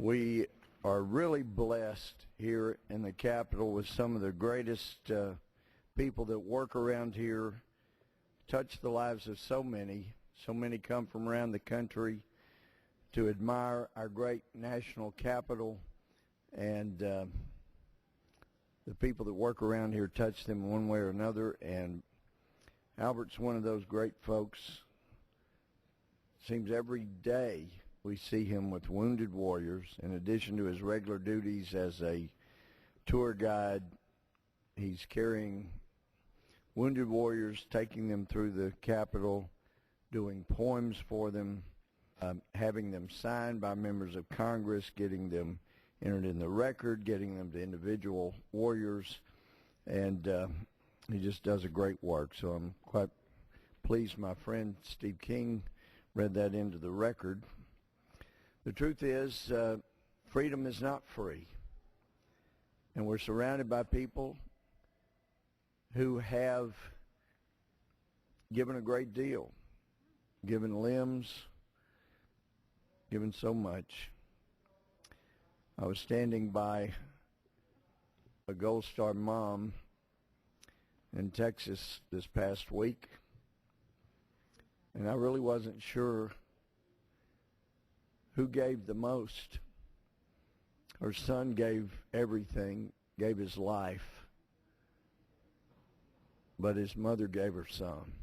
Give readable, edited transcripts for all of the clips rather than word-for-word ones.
We are really blessed here in the Capitol with some of the greatest people that work around here, touch the lives of so many. So many come from around the country to admire our great national capital, and the people that work around here touch them one way or another, and Albert's one of those great folks. Seems every day we see him with wounded warriors. In addition to his regular duties as a tour guide, he's carrying wounded warriors, taking them through the Capitol, doing poems for them, having them signed by members of Congress, getting them entered in the record, getting them to individual warriors, and he just does a great work. So I'm quite pleased my friend Steve King read that into the record. The truth is, freedom is not free, and we're surrounded by people who have given a great deal, given limbs, given so much. I was standing by a Gold Star mom in Texas this past week, and I really wasn't sure who gave the most. Her son gave everything, gave his life, but his mother gave her son.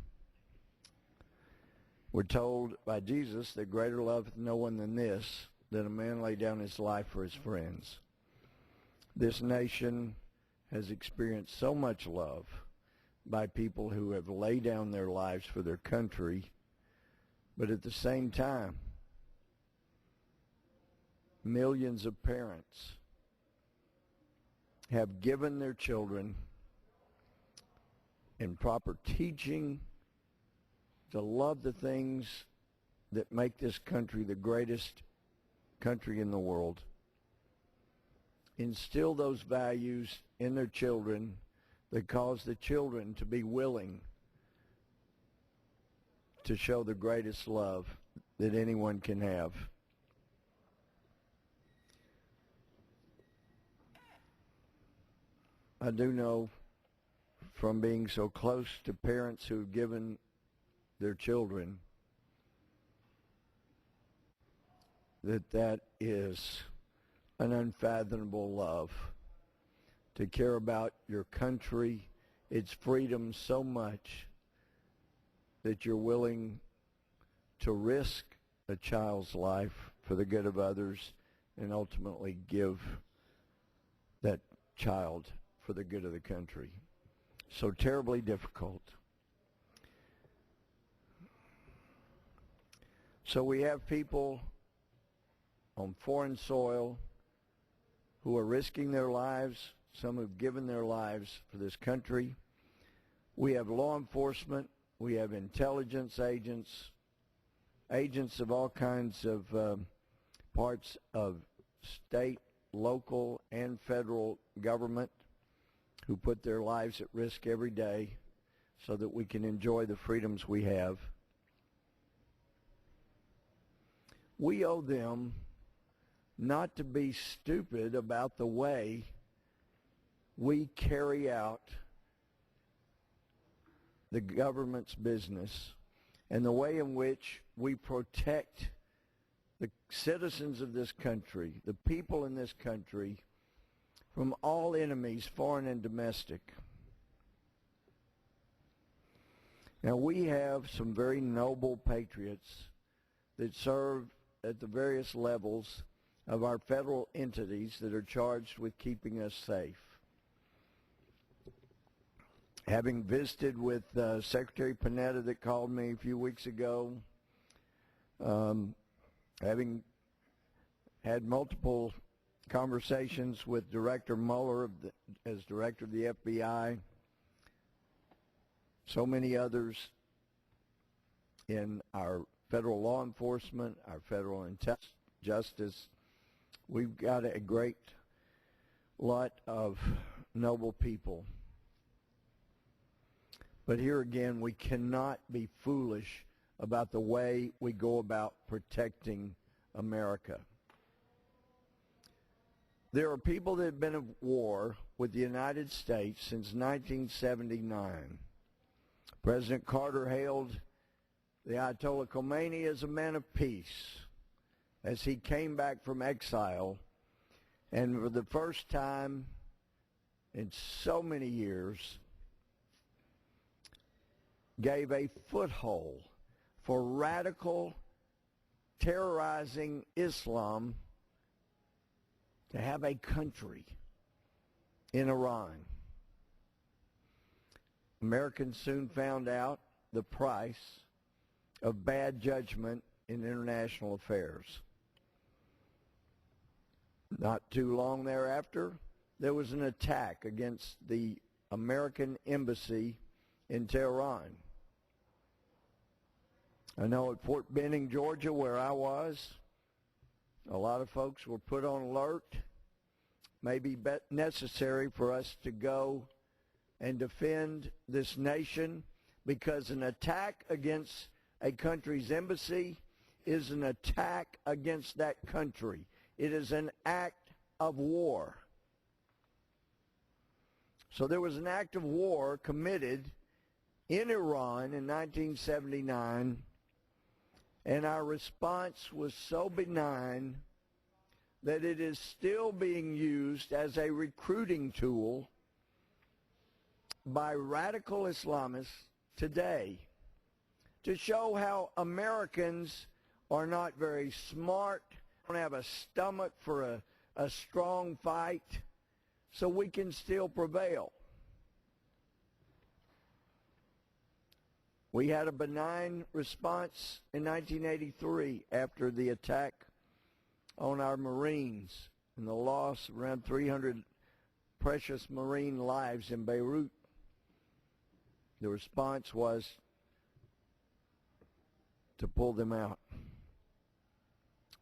We're told by Jesus that greater love hath no one than this, that a man lay down his life for his friends. This nation has experienced so much love by people who have laid down their lives for their country, but at the same time, millions of parents have given their children in proper teaching to love the things that make this country the greatest country in the world. Instill those values in their children that cause the children to be willing to show the greatest love that anyone can have. I do know from being so close to parents who've given their children that is an unfathomable love, to care about your country, its freedom so much that you're willing to risk a child's life for the good of others and ultimately give that child for the good of the country. So terribly difficult. So we have people on foreign soil who are risking their lives, some who've given their lives for this country. We have law enforcement, we have intelligence agents, agents of all kinds of parts of state, local, and federal government who put their lives at risk every day so that we can enjoy the freedoms we have. We owe them not to be stupid about the way we carry out the government's business and the way in which we protect the citizens of this country, the people in this country, from all enemies, foreign and domestic. Now, we have some very noble patriots that serve at the various levels of our federal entities that are charged with keeping us safe. Having visited with Secretary Panetta that called me a few weeks ago, having had multiple conversations with Director Mueller as director of the FBI, so many others in our federal law enforcement, our federal justice. We've got a great lot of noble people. But here again, we cannot be foolish about the way we go about protecting America. There are people that have been at war with the United States since 1979. President Carter hailed the Ayatollah Khomeini as a man of peace as he came back from exile, and for the first time in so many years gave a foothold for radical terrorizing Islam to have a country in Iran. Americans soon found out the price of bad judgment in international affairs. Not too long thereafter, there was an attack against the American embassy in Tehran. I know at Fort Benning, Georgia, where I was, a lot of folks were put on alert. Maybe necessary for us to go and defend this nation, because an attack against a country's embassy is an attack against that country. It is an act of war. So there was an act of war committed in Iran in 1979, and our response was so benign that it is still being used as a recruiting tool by radical Islamists today to show how Americans are not very smart, don't have a stomach for a strong fight, so we can still prevail. We had a benign response in 1983 after the attack on our Marines and the loss of around 300 precious Marine lives in Beirut. The response was to pull them out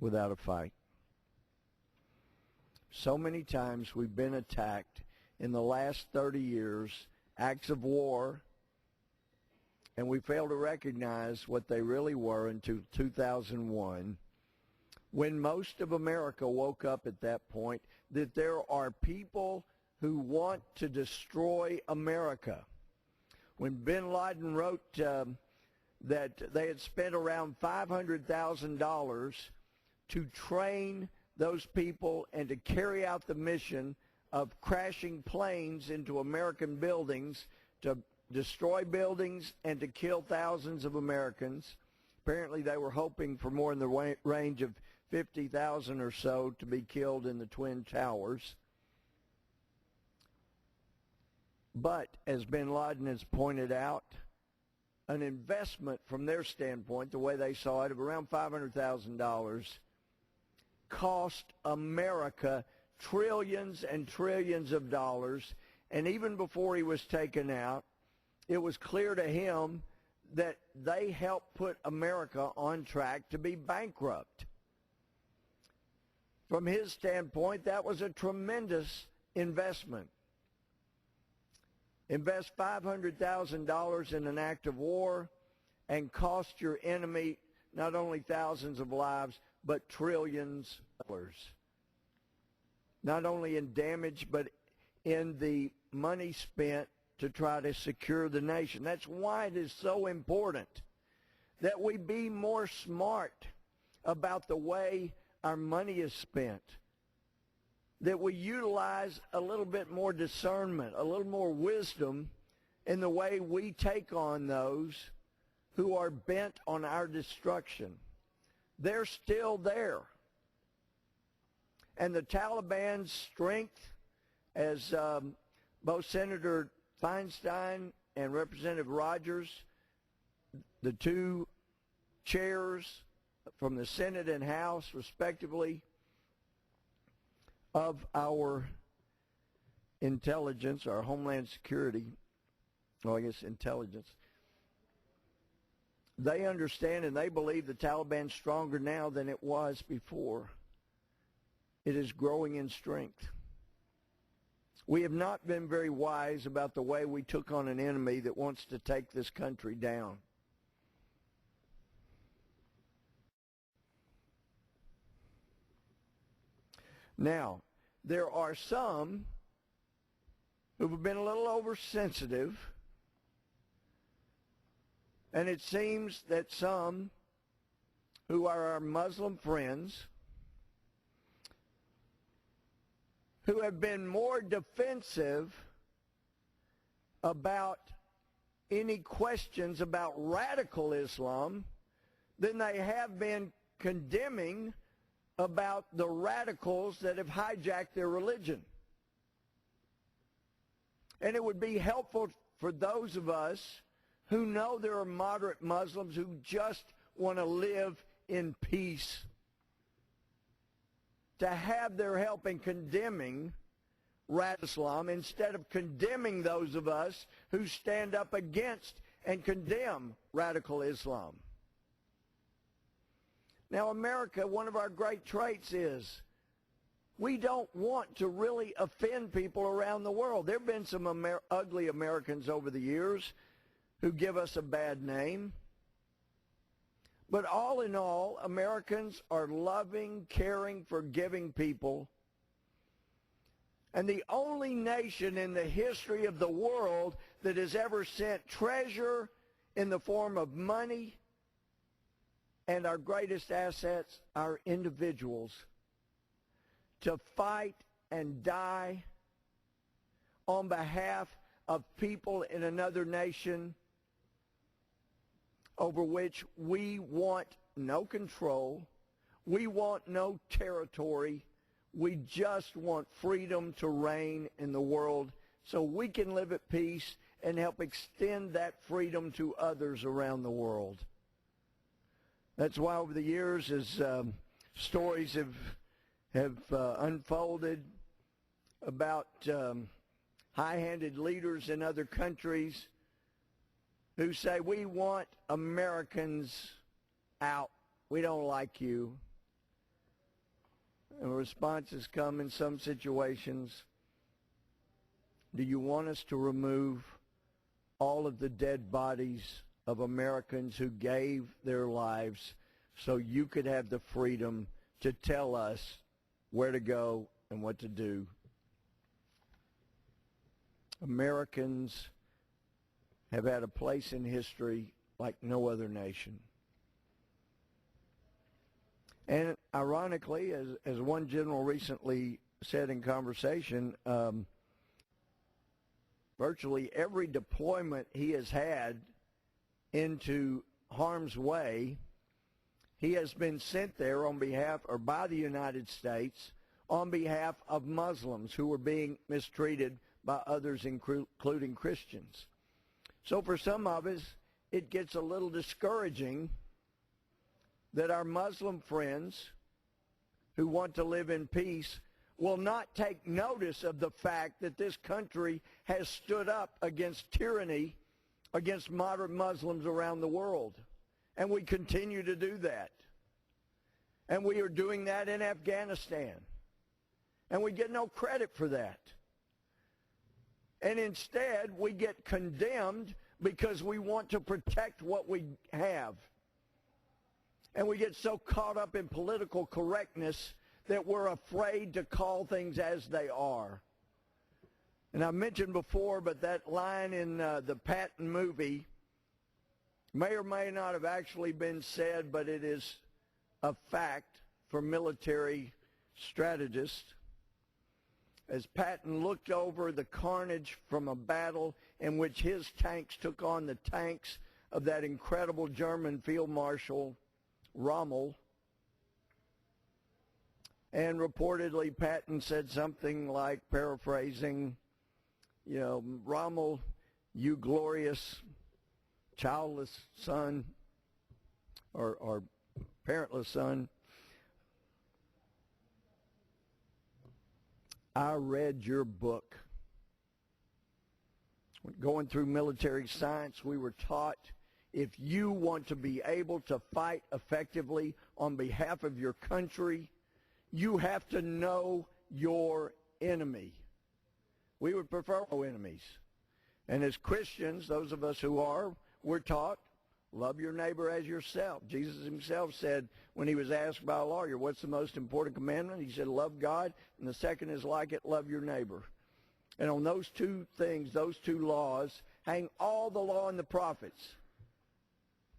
without a fight. So many times we've been attacked in the last 30 years, acts of war, and we fail to recognize what they really were until 2001, when most of America woke up at that point, that there are people who want to destroy America. When bin Laden wrote that they had spent around $500,000 to train those people and to carry out the mission of crashing planes into American buildings to destroy buildings and to kill thousands of Americans. Apparently they were hoping for more in the range of 50,000 or so to be killed in the Twin Towers. But, as bin Laden has pointed out, an investment from their standpoint, the way they saw it, of around $500,000 cost America trillions and trillions of dollars. And even before he was taken out, it was clear to him that they helped put America on track to be bankrupt. From his standpoint, that was a tremendous investment. Invest $500,000 in an act of war and cost your enemy not only thousands of lives, but trillions of dollars. Not only in damage, but in the money spent to try to secure the nation. That's why it is so important that we be more smart about the way our money is spent, that we utilize a little bit more discernment, a little more wisdom in the way we take on those who are bent on our destruction. They're still there. And the Taliban's strength, as both Senator Feinstein and Representative Rogers, the two chairs from the Senate and House, respectively, of our intelligence, our Homeland Security, well, I guess intelligence, they understand and they believe the Taliban's stronger now than it was before. It is growing in strength. We have not been very wise about the way we took on an enemy that wants to take this country down. Now, there are some who have been a little oversensitive, and it seems that some who are our Muslim friends who have been more defensive about any questions about radical Islam than they have been condemning about the radicals that have hijacked their religion. And it would be helpful for those of us who know there are moderate Muslims who just want to live in peace to have their help in condemning radical Islam instead of condemning those of us who stand up against and condemn radical Islam. Now, America, one of our great traits is we don't want to really offend people around the world. There have been some ugly Americans over the years who give us a bad name. But all in all, Americans are loving, caring, forgiving people. And the only nation in the history of the world that has ever sent treasure in the form of money and our greatest assets, our individuals, to fight and die on behalf of people in another nation over which we want no control, we want no territory, we just want freedom to reign in the world so we can live at peace and help extend that freedom to others around the world. That's why over the years, as stories have unfolded about high-handed leaders in other countries who say, we want Americans out, we don't like you. And responses come in some situations, do you want us to remove all of the dead bodies of Americans who gave their lives so you could have the freedom to tell us where to go and what to do? Americans have had a place in history like no other nation. And ironically, as one general recently said in conversation, virtually every deployment he has had into harm's way, he has been sent there on behalf or by the United States on behalf of Muslims who were being mistreated by others, including Christians. So for some of us, it gets a little discouraging that our Muslim friends who want to live in peace will not take notice of the fact that this country has stood up against tyranny, against moderate Muslims around the world. And we continue to do that. And we are doing that in Afghanistan. And we get no credit for that. And instead, we get condemned because we want to protect what we have. And we get so caught up in political correctness that we're afraid to call things as they are. And I mentioned before, but that line in the Patton movie may or may not have actually been said, but it is a fact for military strategists. As Patton looked over the carnage from a battle in which his tanks took on the tanks of that incredible German Field Marshal Rommel, and reportedly Patton said something like, paraphrasing, you know, Rommel, you glorious childless son, or parentless son, I read your book. Going through military science, we were taught if you want to be able to fight effectively on behalf of your country, you have to know your enemy. We would prefer no enemies. And as Christians, those of us who are, we're taught love your neighbor as yourself. Jesus himself said when he was asked by a lawyer, what's the most important commandment? He said, love God, and the second is like it, love your neighbor. And on those two things, those two laws, hang all the law and the prophets.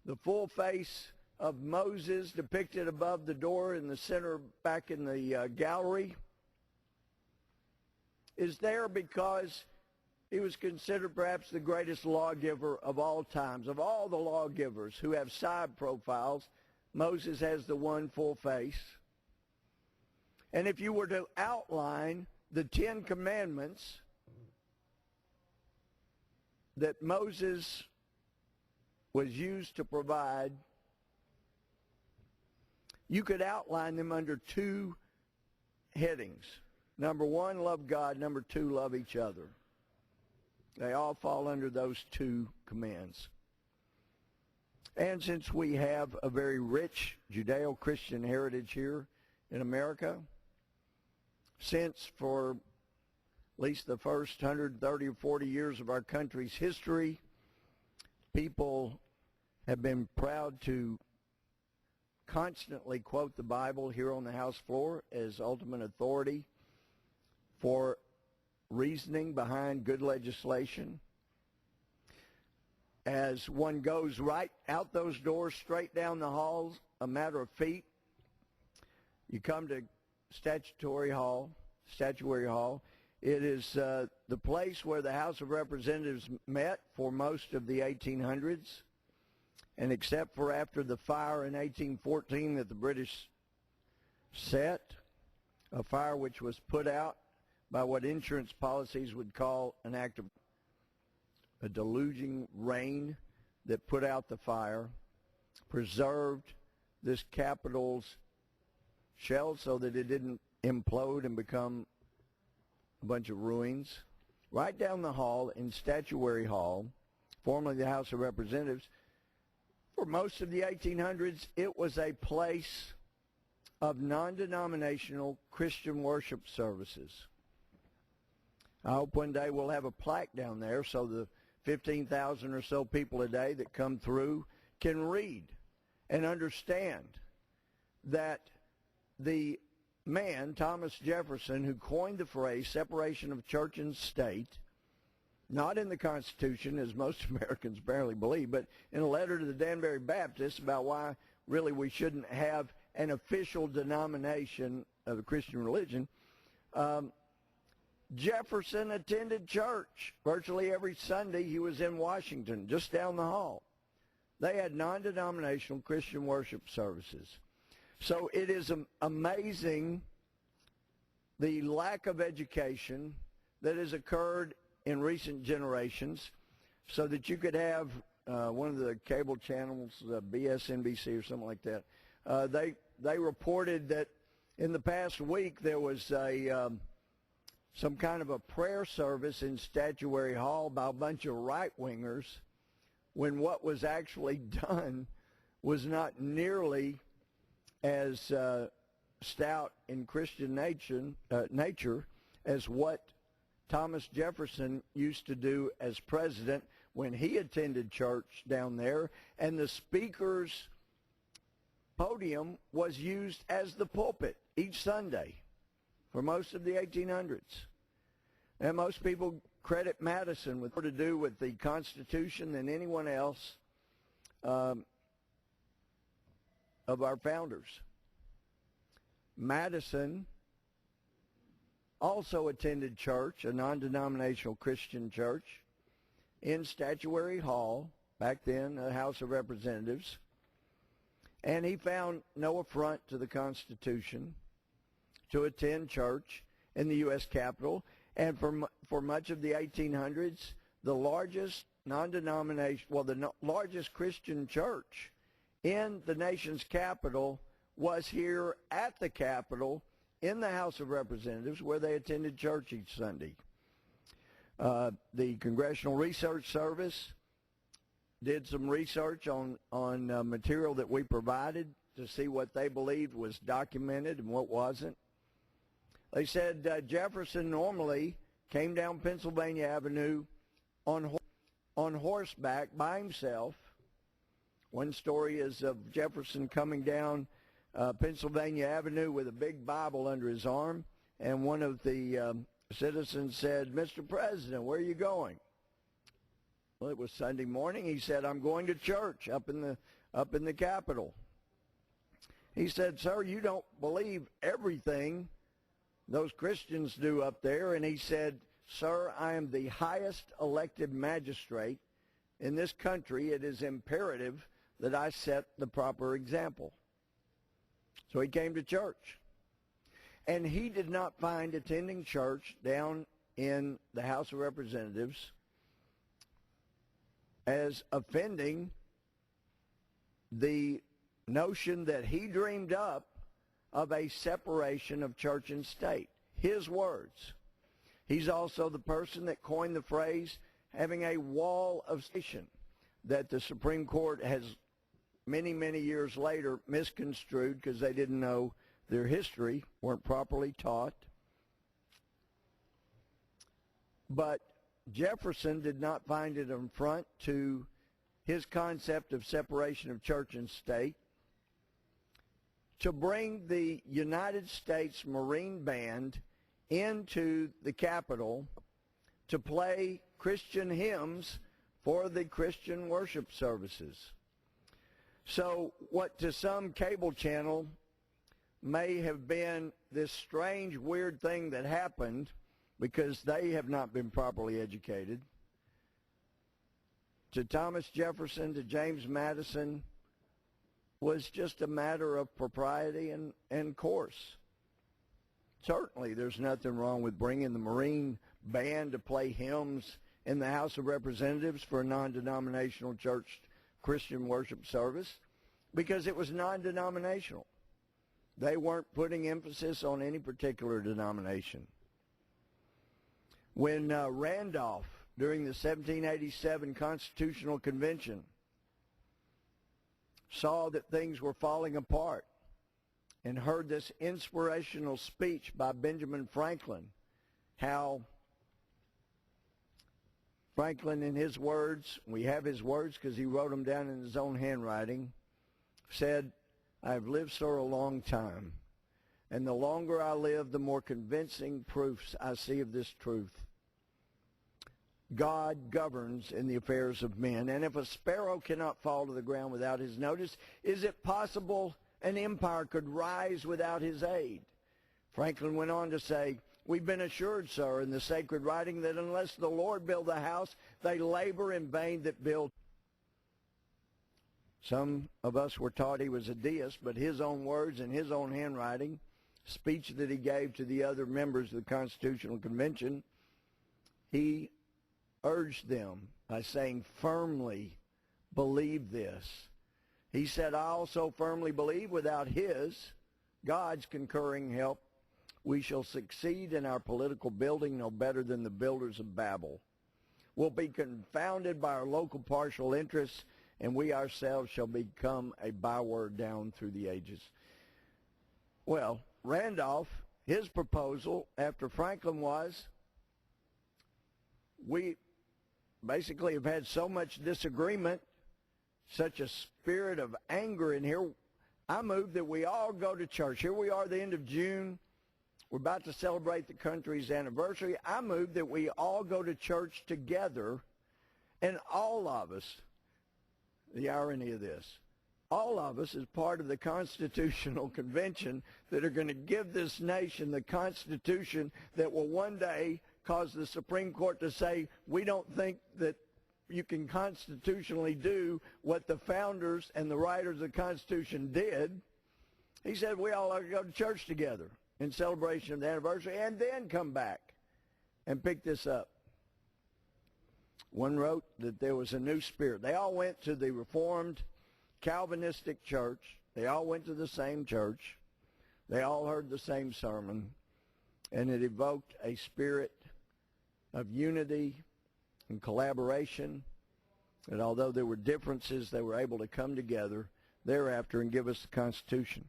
The full face of Moses depicted above the door in the center back in the gallery is there because he was considered perhaps the greatest lawgiver of all times. Of all the lawgivers who have side profiles, Moses has the one full face. And if you were to outline the 10 Commandments that Moses was used to provide, you could outline them under two headings. Number one, love God. Number two, love each other. They all fall under those two commands. And since we have a very rich Judeo-Christian heritage here in America, since for at least the first 130 or 40 years of our country's history, people have been proud to constantly quote the Bible here on the House floor as ultimate authority for reasoning behind good legislation. As one goes right out those doors, straight down the halls, a matter of feet, you come to Statuary Hall. It is the place where the House of Representatives met for most of the 1800s, and except for after the fire in 1814 that the British set, a fire which was put out by what insurance policies would call an act of a deluging rain that put out the fire, preserved this Capitol's shell so that it didn't implode and become a bunch of ruins. Right down the hall in Statuary Hall, formerly the House of Representatives, for most of the 1800s, it was a place of non-denominational Christian worship services. I hope one day we'll have a plaque down there so the 15,000 or so people a day that come through can read and understand that the man, Thomas Jefferson, who coined the phrase separation of church and state, not in the Constitution, as most Americans barely believe, but in a letter to the Danbury Baptists about why really we shouldn't have an official denomination of the Christian religion. Jefferson attended church virtually every Sunday. He was in Washington, just down the hall. They had non-denominational Christian worship services. So it is amazing the lack of education that has occurred in recent generations, so that you could have one of the cable channels, BSNBC or something like that. They reported that in the past week there was some kind of a prayer service in Statuary Hall by a bunch of right-wingers, when what was actually done was not nearly as stout in Christian nature as what Thomas Jefferson used to do as president when he attended church down there, and the speaker's podium was used as the pulpit each Sunday for most of the 1800s. And most people credit Madison with more to do with the Constitution than anyone else of our founders. Madison also attended church, a non-denominational Christian church, in Statuary Hall, back then a House of Representatives, and he found no affront to the Constitution to attend church in the U.S. Capitol. And for much of the 1800s, the largest the largest Christian church in the nation's capital was here at the Capitol in the House of Representatives, where they attended church each Sunday. The Congressional Research Service did some research on material that we provided to see what they believed was documented and what wasn't. They said Jefferson normally came down Pennsylvania Avenue on horseback by himself, One story is of Jefferson coming down Pennsylvania Avenue with a big Bible under his arm, and one of the citizens said, "Mr. President, where are you going?" Well, it was Sunday morning. He said, "I'm going to church up in the Capitol." He said, "Sir, you don't believe everything those Christians do up there." And he said, "Sir, I am the highest elected magistrate in this country. It is imperative that I set the proper example." So he came to church. And he did not find attending church down in the House of Representatives as offending the notion that he dreamed up of a separation of church and state. His words. He's also the person that coined the phrase having a wall of separation that the Supreme Court has many, many years later misconstrued because they didn't know their history, weren't properly taught. But Jefferson did not find it an affront to his concept of separation of church and state to bring the United States Marine Band into the Capitol to play Christian hymns for the Christian worship services. So what to some cable channel may have been this strange, weird thing that happened because they have not been properly educated, to Thomas Jefferson, to James Madison, was just a matter of propriety and course. Certainly there's nothing wrong with bringing the Marine Band to play hymns in the House of Representatives for a non-denominational church Christian worship service because it was non-denominational. They weren't putting emphasis on any particular denomination. When Randolph, during the 1787 Constitutional Convention, saw that things were falling apart and heard this inspirational speech by Benjamin Franklin, how Franklin, in his words, we have his words because he wrote them down in his own handwriting, said, "I've lived so a long time, and the longer I live, the more convincing proofs I see of this truth. God governs in the affairs of men, and if a sparrow cannot fall to the ground without his notice, is it possible an empire could rise without his aid?" Franklin went on to say, "We've been assured, sir, in the sacred writing that unless the Lord build the house, they labor in vain that build." Some of us were taught he was a deist, but his own words in his own handwriting, speech that he gave to the other members of the Constitutional Convention, he urged them by saying, "Firmly believe this." He said, "I also firmly believe without his, God's concurring help, we shall succeed in our political building no better than the builders of Babel. We'll be confounded by our local partial interests, and we ourselves shall become a byword down through the ages." Well, Randolph, his proposal after Franklin was, we basically have had so much disagreement, such a spirit of anger in here, I move that we all go to church. Here we are, the end of June. We're about to celebrate the country's anniversary. I move that we all go to church together, and all of us, the irony of this, all of us as part of the Constitutional Convention that are going to give this nation the Constitution that will one day cause the Supreme Court to say, we don't think that you can constitutionally do what the founders and the writers of the Constitution did. He said we all ought to go to church together in celebration of the anniversary and then come back and pick this up. One wrote that there was a new spirit. They all went to the Reformed Calvinistic church. They all went to the same church. They all heard the same sermon. And it evoked a spirit of unity and collaboration. And although there were differences, they were able to come together thereafter and give us the Constitution.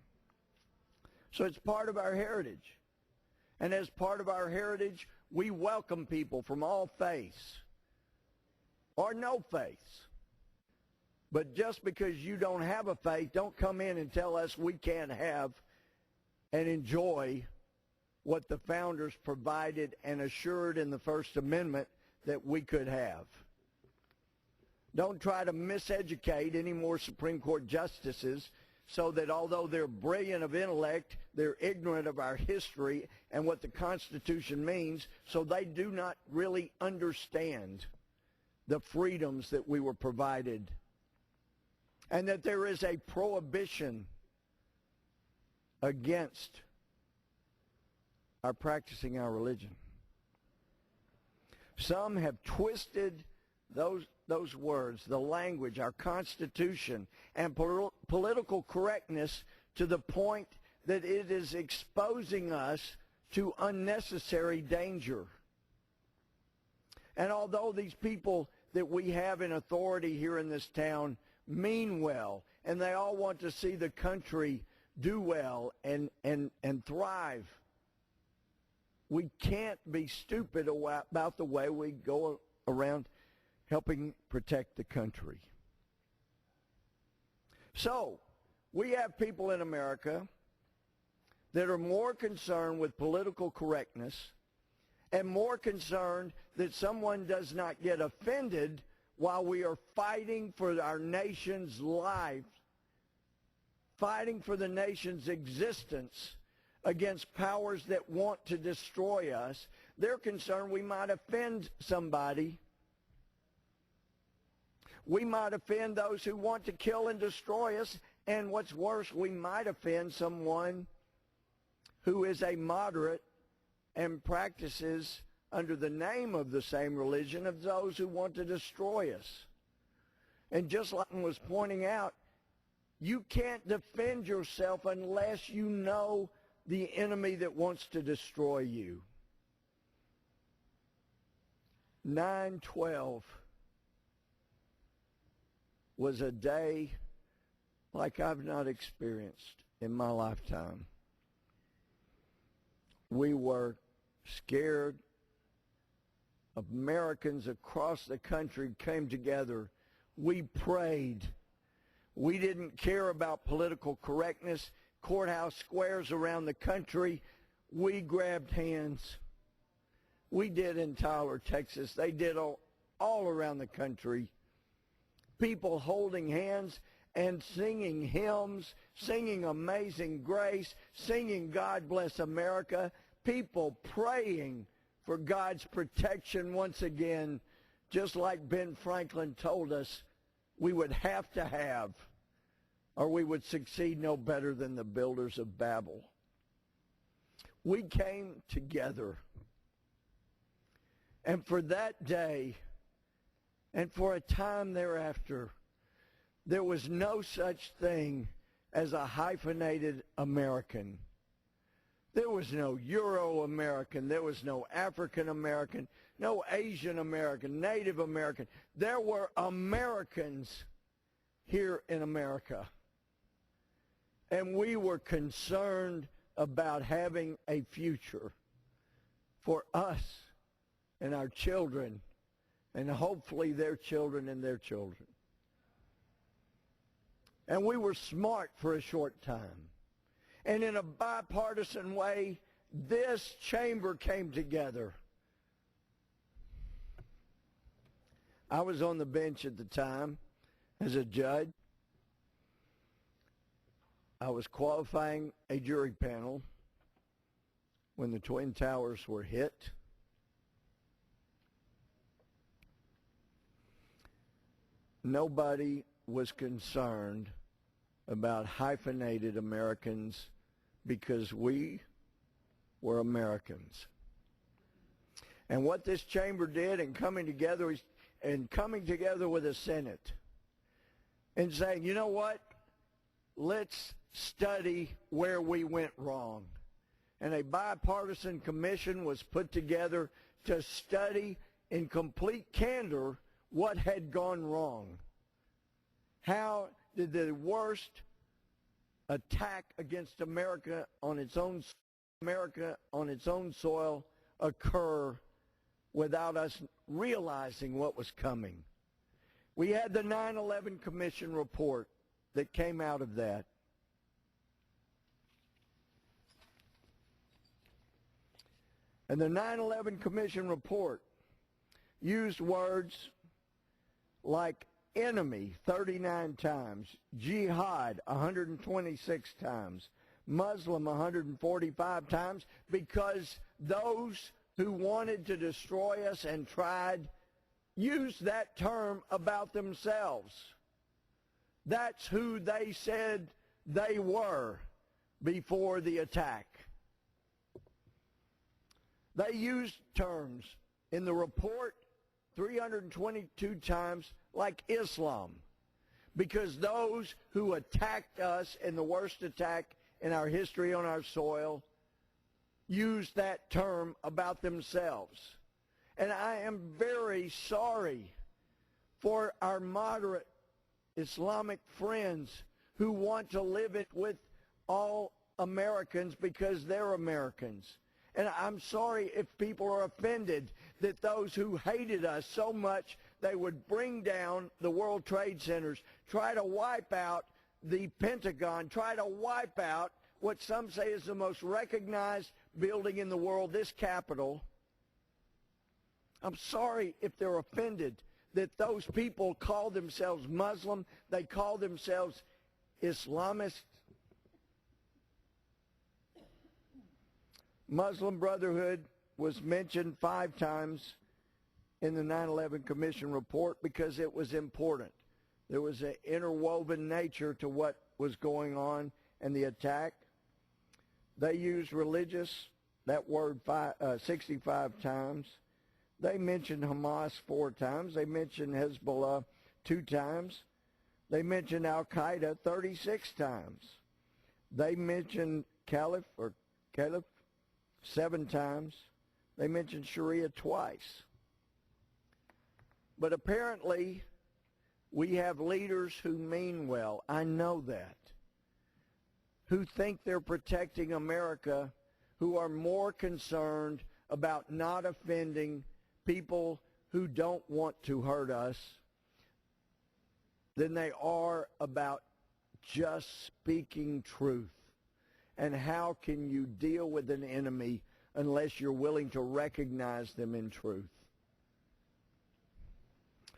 So it's part of our heritage. And as part of our heritage, we welcome people from all faiths or no faiths. But just because you don't have a faith, don't come in and tell us we can't have and enjoy what the founders provided and assured in the First Amendment that we could have. Don't try to miseducate any more Supreme Court justices so that although they're brilliant of intellect, they're ignorant of our history and what the Constitution means, so they do not really understand the freedoms that we were provided, and that there is a prohibition against our practicing our religion. Some have twisted those words, the language, our Constitution, and political correctness to the point that it is exposing us to unnecessary danger. And although these people that we have in authority here in this town mean well, and they all want to see the country do well and thrive, we can't be stupid about the way we go around helping protect the country. So, we have people in America that are more concerned with political correctness and more concerned that someone does not get offended while we are fighting for our nation's life, fighting for the nation's existence against powers that want to destroy us. They're concerned we might offend somebody. We might offend those who want to kill and destroy us, and what's worse, we might offend someone who is a moderate and practices under the name of the same religion of those who want to destroy us. And just like I was pointing out, you can't defend yourself unless you know the enemy that wants to destroy you. 9/12 was a day like I've not experienced in my lifetime. We were scared. Americans across the country came together. We prayed. We didn't care about political correctness. Courthouse squares around the country, we grabbed hands. We did in Tyler, Texas. They did all around the country. People holding hands and singing hymns, singing Amazing Grace, singing God Bless America, people praying for God's protection once again, just like Ben Franklin told us we would have to have, or we would succeed no better than the builders of Babel. We came together. And for that day, and for a time thereafter, there was no such thing as a hyphenated American. There was no Euro-American. There was no African-American, no Asian-American, Native American. There were Americans here in America. And we were concerned about having a future for us and our children, and hopefully their children and their children. And we were smart for a short time. And in a bipartisan way, this chamber came together. I was on the bench at the time as a judge. I was qualifying a jury panel when the Twin Towers were hit. Nobody was concerned about hyphenated Americans because we were Americans. And what this chamber did in coming together with the Senate and saying, you know what, let's study where we went wrong. And a bipartisan commission was put together to study in complete candor what had gone wrong. How did the worst attack against America on its own soil occur without us realizing what was coming? We had the 9/11 Commission report that came out of that. And the 9/11 Commission report used words like enemy 39 times, jihad 126 times, Muslim 145 times, because those who wanted to destroy us and tried used that term about themselves. That's who they said they were before the attack. They used terms in the report 322 times like Islam, because those who attacked us in the worst attack in our history on our soil used that term about themselves. And I am very sorry for our moderate Islamic friends who want to live it with all Americans because they're Americans. And I'm sorry if people are offended that those who hated us so much they would bring down the World Trade Centers, try to wipe out the Pentagon, try to wipe out what some say is the most recognized building in the world, this Capitol. I'm sorry if they're offended that those people call themselves Muslim, they call themselves Islamist. Muslim Brotherhood was mentioned 5 times in the 9/11 Commission report because it was important. There was an interwoven nature to what was going on and the attack. They used religious, that word 65 times. They mentioned Hamas 4 times. They mentioned Hezbollah 2 times. They mentioned Al-Qaeda 36 times. They mentioned Caliph 7 times. They mentioned Sharia twice. But apparently, we have leaders who mean well. I know that. Who think they're protecting America, who are more concerned about not offending people who don't want to hurt us than they are about just speaking truth. And how can you deal with an enemy unless you're willing to recognize them in truth?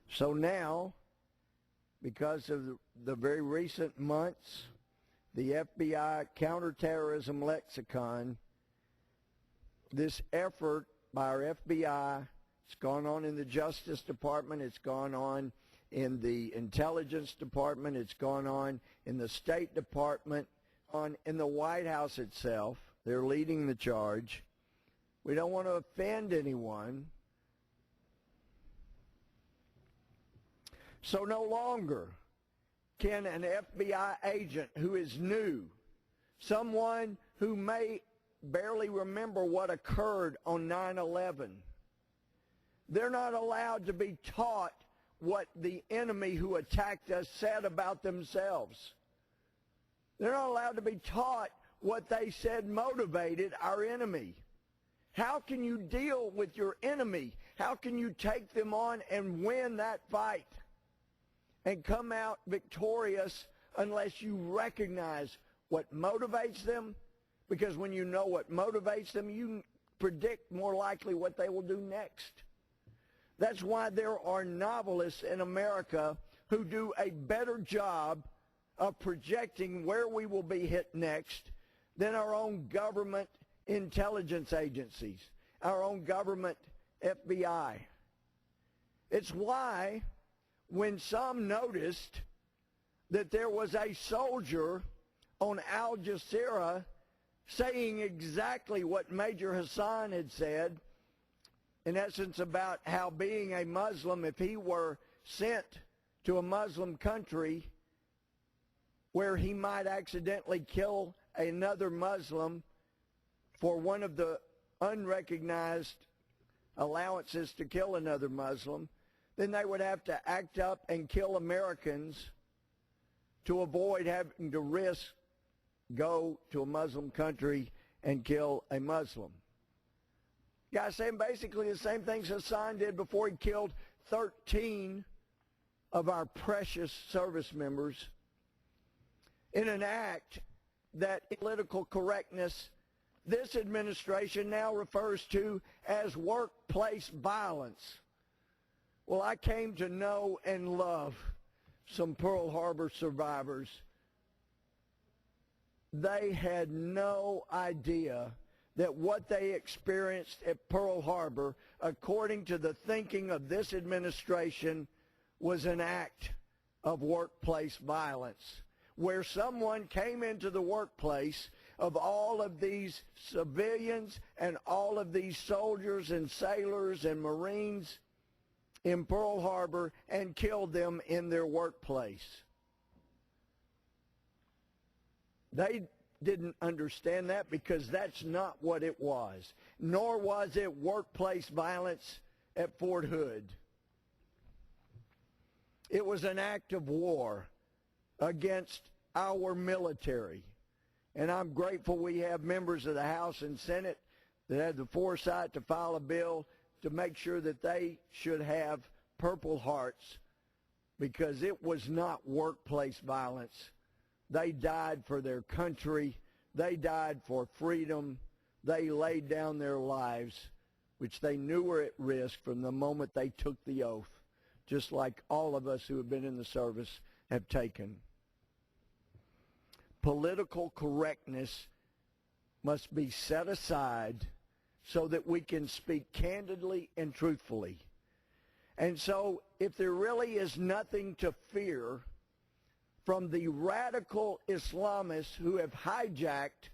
So now, because of the very recent months, the FBI counterterrorism lexicon, this effort by our FBI, it's gone on in the Justice Department, it's gone on in the Intelligence Department, it's gone on in the State Department, on in the White House itself. They're leading the charge. We don't want to offend anyone. So no longer can an FBI agent who is new, someone who may barely remember what occurred on 9/11, they're not allowed to be taught what the enemy who attacked us said about themselves. They're not allowed to be taught what they said motivated our enemy. How can you deal with your enemy? How can you take them on and win that fight and come out victorious unless you recognize what motivates them? Because when you know what motivates them, you predict more likely what they will do next. That's why there are novelists in America who do a better job of projecting where we will be hit next than our own government intelligence agencies, our own government FBI. It's why when some noticed that there was a soldier on Al Jazeera saying exactly what Major Hassan had said, in essence about how being a Muslim, if he were sent to a Muslim country where he might accidentally kill another Muslim for one of the unrecognized allowances to kill another Muslim, then they would have to act up and kill Americans to avoid having to risk go to a Muslim country and kill a Muslim. Guys saying basically the same things Hassan did before he killed 13 of our precious service members in an act that political correctness this administration now refers to as workplace violence. Well, I came to know and love some Pearl Harbor survivors. They had no idea that what they experienced at Pearl Harbor, according to the thinking of this administration, was an act of workplace violence, where someone came into the workplace of all of these civilians and all of these soldiers and sailors and Marines in Pearl Harbor and killed them in their workplace. They didn't understand that because that's not what it was, nor was it workplace violence at Fort Hood. It was an act of war against our military. And I'm grateful we have members of the House and Senate that had the foresight to file a bill to make sure that they should have Purple Hearts, because it was not workplace violence. They died for their country. They died for freedom. They laid down their lives, which they knew were at risk from the moment they took the oath, just like all of us who have been in the service have taken. Political correctness must be set aside so that we can speak candidly and truthfully. And so if there really is nothing to fear from the radical Islamists who have hijacked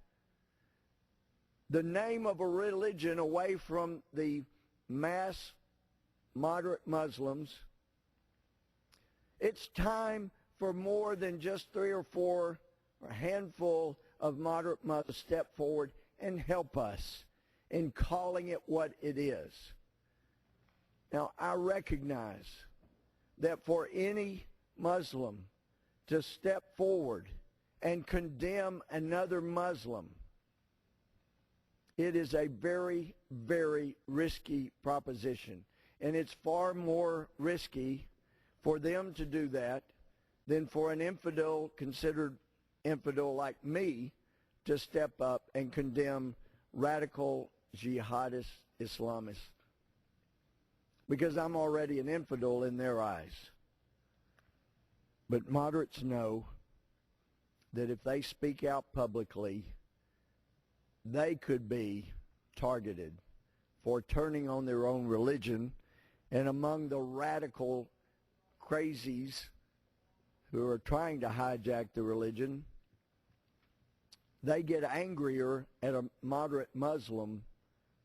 the name of a religion away from the mass moderate Muslims, it's time for more than just 3 or 4 or a handful of moderate Muslims to step forward and help us in calling it what it is. Now, I recognize that for any Muslim to step forward and condemn another Muslim, it is a very, very risky proposition. And it's far more risky for them to do that than for an infidel, considered infidel like me, to step up and condemn radical jihadist Islamists. Because I'm already an infidel in their eyes. But moderates know that if they speak out publicly, they could be targeted for turning on their own religion. And among the radical crazies who are trying to hijack the religion, they get angrier at a moderate Muslim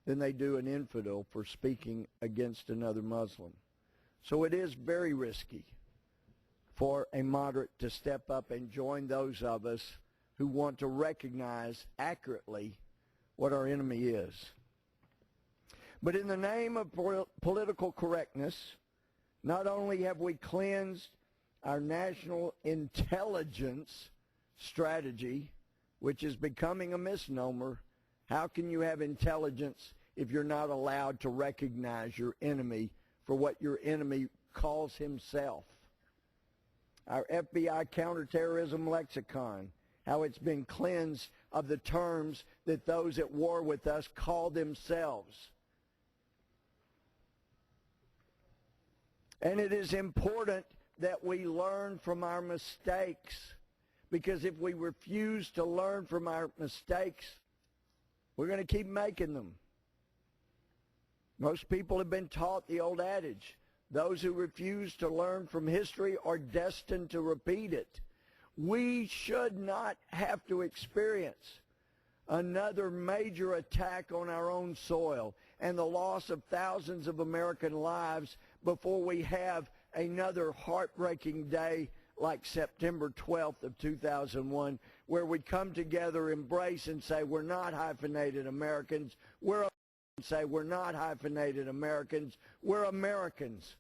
than they do an infidel for speaking against another Muslim. So it is very risky for a moderate to step up and join those of us who want to recognize accurately what our enemy is. But in the name of political correctness, not only have we cleansed our national intelligence strategy, which is becoming a misnomer. How can you have intelligence if you're not allowed to recognize your enemy for what your enemy calls himself? Our FBI counterterrorism lexicon, how it's been cleansed of the terms that those at war with us call themselves. And it is important that we learn from our mistakes, because if we refuse to learn from our mistakes, we're going to keep making them. Most people have been taught the old adage, those who refuse to learn from history are destined to repeat it. We should not have to experience another major attack on our own soil and the loss of thousands of American lives before we have another heartbreaking day like September 12th of 2001, where we come together, embrace, and say we're not hyphenated Americans. We're not hyphenated Americans. We're Americans.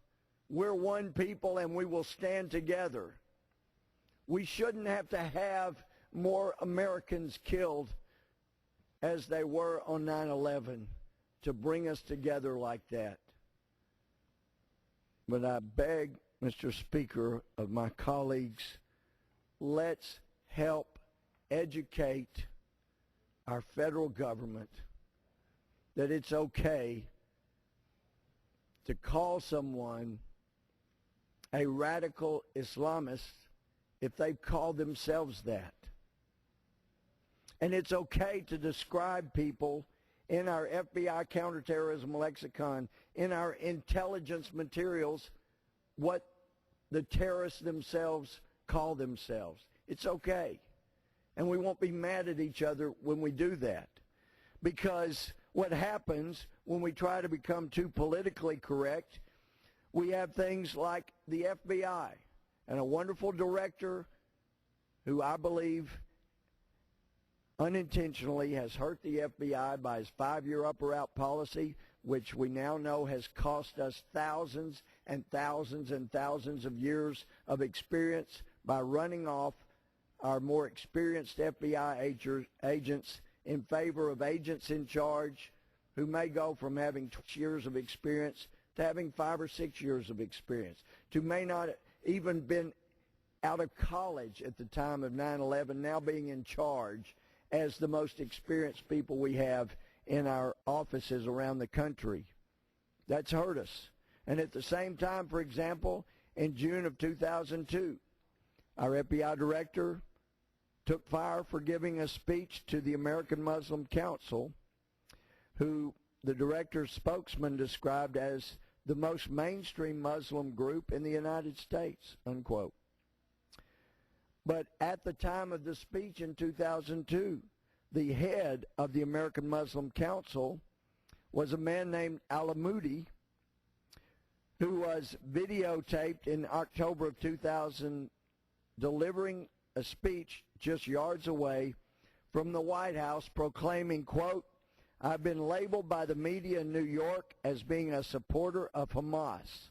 We're one people, and we will stand together. We shouldn't have to have more Americans killed as they were on 9/11 to bring us together like that. But I beg Mr. Speaker, of my colleagues, let's help educate our federal government that it's okay to call someone a radical Islamist if they've called themselves that. And it's okay to describe people in our FBI counterterrorism lexicon, in our intelligence materials, what the terrorists themselves call themselves. It's okay. And we won't be mad at each other when we do that. Because what happens when we try to become too politically correct, we have things like the FBI and a wonderful director who I believe unintentionally has hurt the FBI by his 5-year up or out policy, which we now know has cost us thousands and thousands and thousands of years of experience by running off our more experienced FBI agents in favor of agents in charge who may go from having 20 years of experience to having 5 or 6 years of experience, to may not even been out of college at the time of 9/11, now being in charge as the most experienced people we have in our offices around the country. That's hurt us. And at the same time, for example, in June of 2002, our FBI director took fire for giving a speech to the American Muslim Council, who the director's spokesman described as the most mainstream Muslim group in the United States, unquote. But at the time of the speech in 2002, the head of the American Muslim Council was a man named Al-Amoudi, who was videotaped in October of 2000 delivering a speech just yards away from the White House proclaiming, quote, "I've been labeled by the media in New York as being a supporter of Hamas.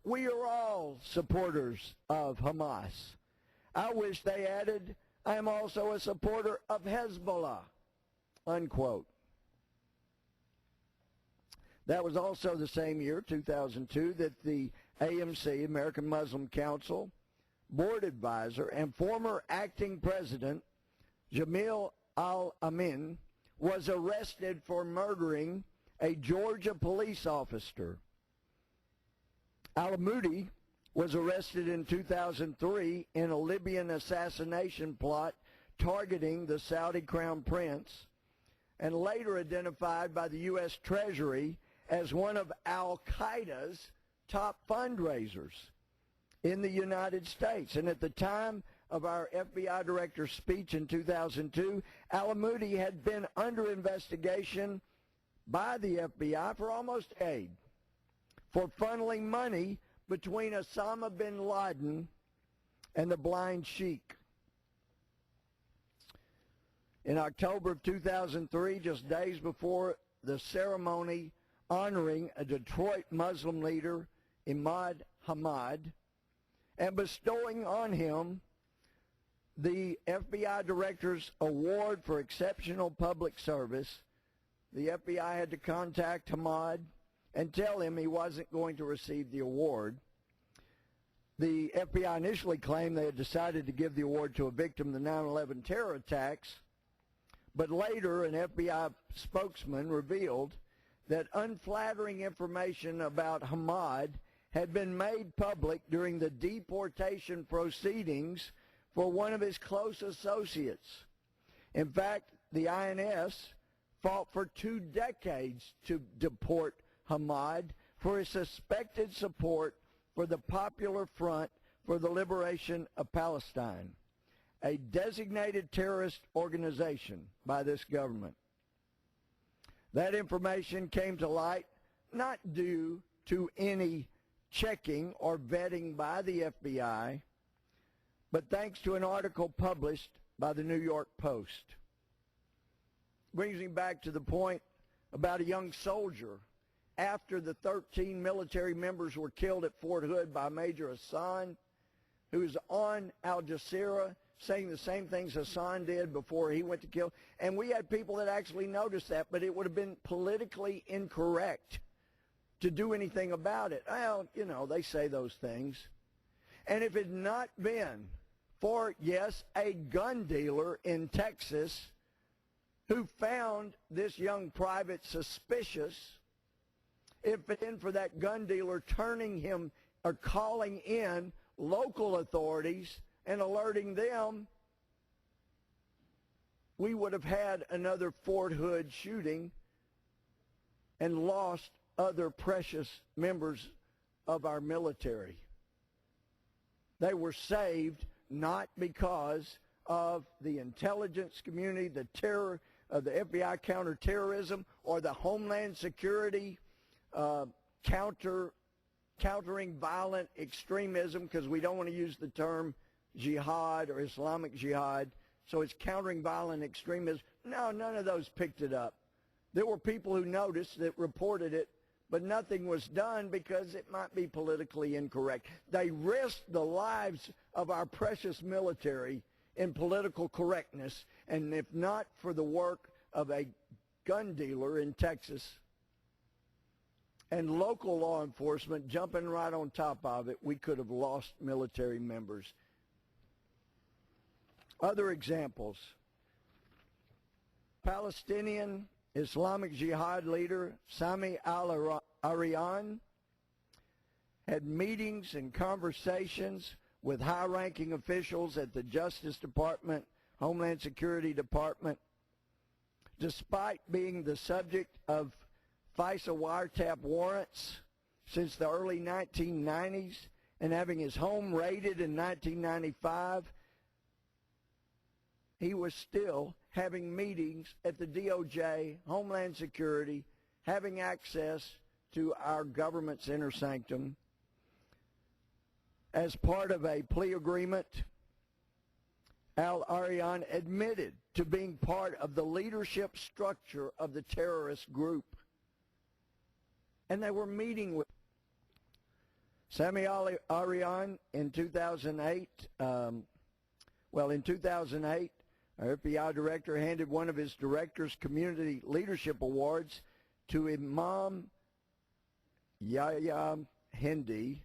We are all supporters of Hamas. I wish they added, I am also a supporter of Hezbollah," unquote. That was also the same year, 2002, that the AMC, American Muslim Council, board advisor and former acting president, Jamil Al-Amin, was arrested for murdering a Georgia police officer. Al-Amoudi was arrested in 2003 in a Libyan assassination plot targeting the Saudi crown prince, and later identified by the U.S. Treasury as one of Al-Qaeda's top fundraisers in the United States. And at the time of our FBI director's speech in 2002, Al-Amoudi had been under investigation by the FBI for almost a decade for funneling money between Osama bin Laden and the Blind Sheikh. In October of 2003, just days before the ceremony honoring a Detroit Muslim leader, Imad Hamad, and bestowing on him the FBI Director's Award for Exceptional Public Service, the FBI had to contact Hamad and tell him he wasn't going to receive the award. The FBI initially claimed they had decided to give the award to a victim of the 9/11 terror attacks, but later an FBI spokesman revealed that unflattering information about Hamad had been made public during the deportation proceedings for one of his close associates. In fact, the INS fought for 2 decades to deport Hamad for his suspected support for the Popular Front for the Liberation of Palestine, a designated terrorist organization by this government. That information came to light not due to any checking or vetting by the FBI, but thanks to an article published by the New York Post. Brings me back to the point about a young soldier. After the 13 military members were killed at Fort Hood by Major Hassan, who's on Al Jazeera saying the same things Hassan did before he went to kill. And we had people that actually noticed that, but it would have been politically incorrect to do anything about it. Well, you know, they say those things. And if it had not been for, yes, a gun dealer in Texas who found this young private suspicious, if it had been for that gun dealer turning him or calling in local authorities and alerting them, we would have had another Fort Hood shooting and lost other precious members of our military. They were saved not because of the intelligence community, the terror, the FBI counterterrorism, or the Homeland Security countering violent extremism, because we don't want to use the term jihad or Islamic jihad, so it's countering violent extremism. No, none of those picked it up. There were people who noticed that reported it, but nothing was done because it might be politically incorrect. They risked the lives of our precious military in political correctness, and if not for the work of a gun dealer in Texas and local law enforcement jumping right on top of it, we could have lost military members. Other examples: Palestinian Islamic Jihad leader Sami al-Arian had meetings and conversations with high-ranking officials at the Justice Department, Homeland Security Department, despite being the subject of FISA wiretap warrants since the early 1990s and having his home raided in 1995. He was still having meetings at the DOJ, Homeland Security, having access to our government's inner sanctum. As part of a plea agreement, al-Arian admitted to being part of the leadership structure of the terrorist group. And they were meeting with Sami al-Arian in 2008. In 2008, our FBI director handed one of his director's community leadership awards to Imam Yahya Hindi,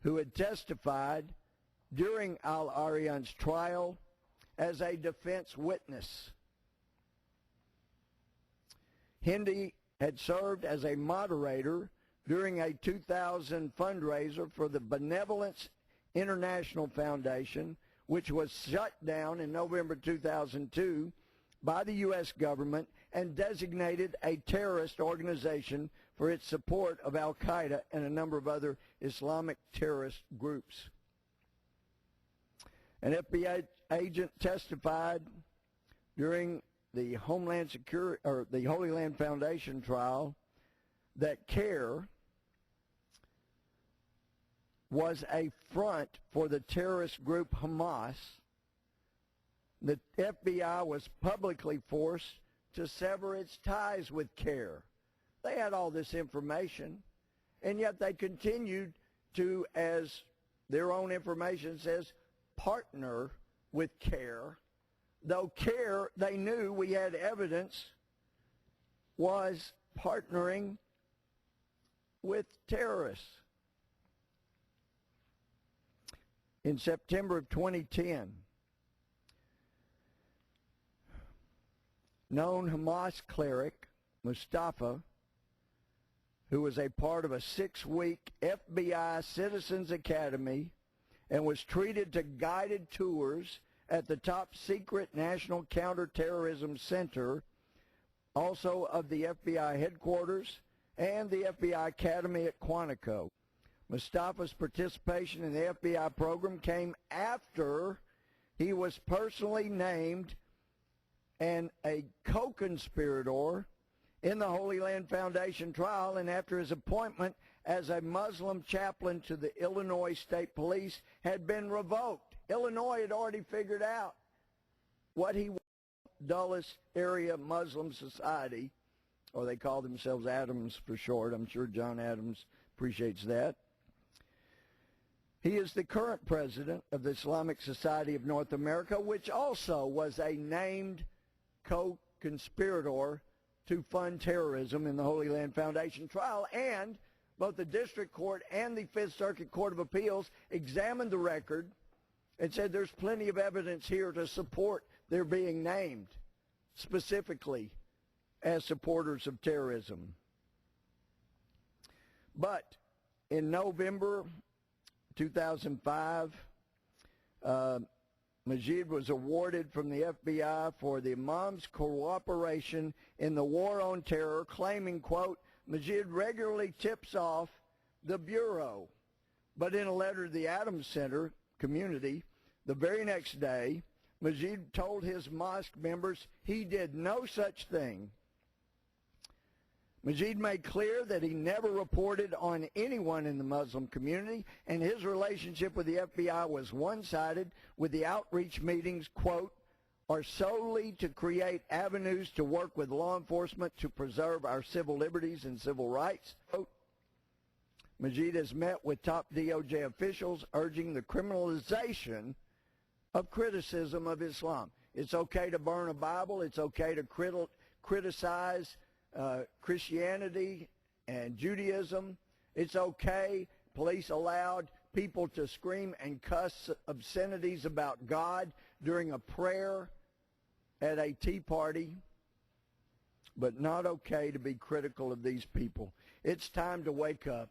who had testified during al-Arian's trial as a defense witness. Hindi had served as a moderator during a 2000 fundraiser for the Benevolence International Foundation, which was shut down in November 2002 by the U.S. government and designated a terrorist organization for its support of al-Qaeda and a number of other Islamic terrorist groups. An FBI agent testified during the Homeland Security or the Holy Land Foundation trial that CARE was a front for the terrorist group Hamas. The FBI was publicly forced to sever its ties with CARE. They had all this information, and yet they continued to, as their own information says, partner with CARE, though CARE, they knew we had evidence, was partnering with terrorists. In September of 2010, known Hamas cleric Mustafa, who was a part of a 6-week FBI Citizens Academy and was treated to guided tours at the top-secret National Counterterrorism Center, also of the FBI headquarters and the FBI Academy at Quantico. Mustafa's participation in the FBI program came after he was personally named and a co-conspirator in the Holy Land Foundation trial, and after his appointment as a Muslim chaplain to the Illinois State Police had been revoked. Illinois had already figured out what he was, Dulles area Muslim society, or they call themselves Adams for short. I'm sure John Adams appreciates that. He is the current president of the Islamic Society of North America, which also was a named co-conspirator to fund terrorism in the Holy Land Foundation trial, and both the District Court and the Fifth Circuit Court of Appeals examined the record and said there's plenty of evidence here to support their being named specifically as supporters of terrorism. But in November 2005, Majid was awarded from the FBI for the Imam's cooperation in the war on terror, claiming, quote, Majid regularly tips off the Bureau. But in a letter to the Adams Center community, the very next day, Majid told his mosque members he did no such thing. Majid made clear that he never reported on anyone in the Muslim community, and his relationship with the FBI was one-sided, with the outreach meetings, quote, are solely to create avenues to work with law enforcement to preserve our civil liberties and civil rights. Quote, Majid has met with top DOJ officials urging the criminalization of criticism of Islam. It's okay to burn a Bible. It's okay to criticize Christianity and Judaism. It's okay. Police allowed people to scream and cuss obscenities about God during a prayer at a tea party, but not okay to be critical of these people. It's time to wake up.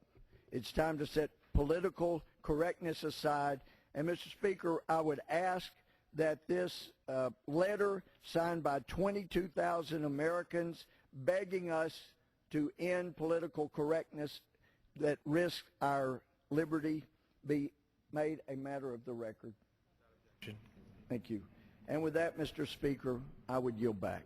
It's time to set political correctness aside. And, Mr. Speaker, I would ask that this letter signed by 22,000 Americans begging us to end political correctness that risks our liberty be made a matter of the record. Thank you. And with that, Mr. Speaker, I would yield back.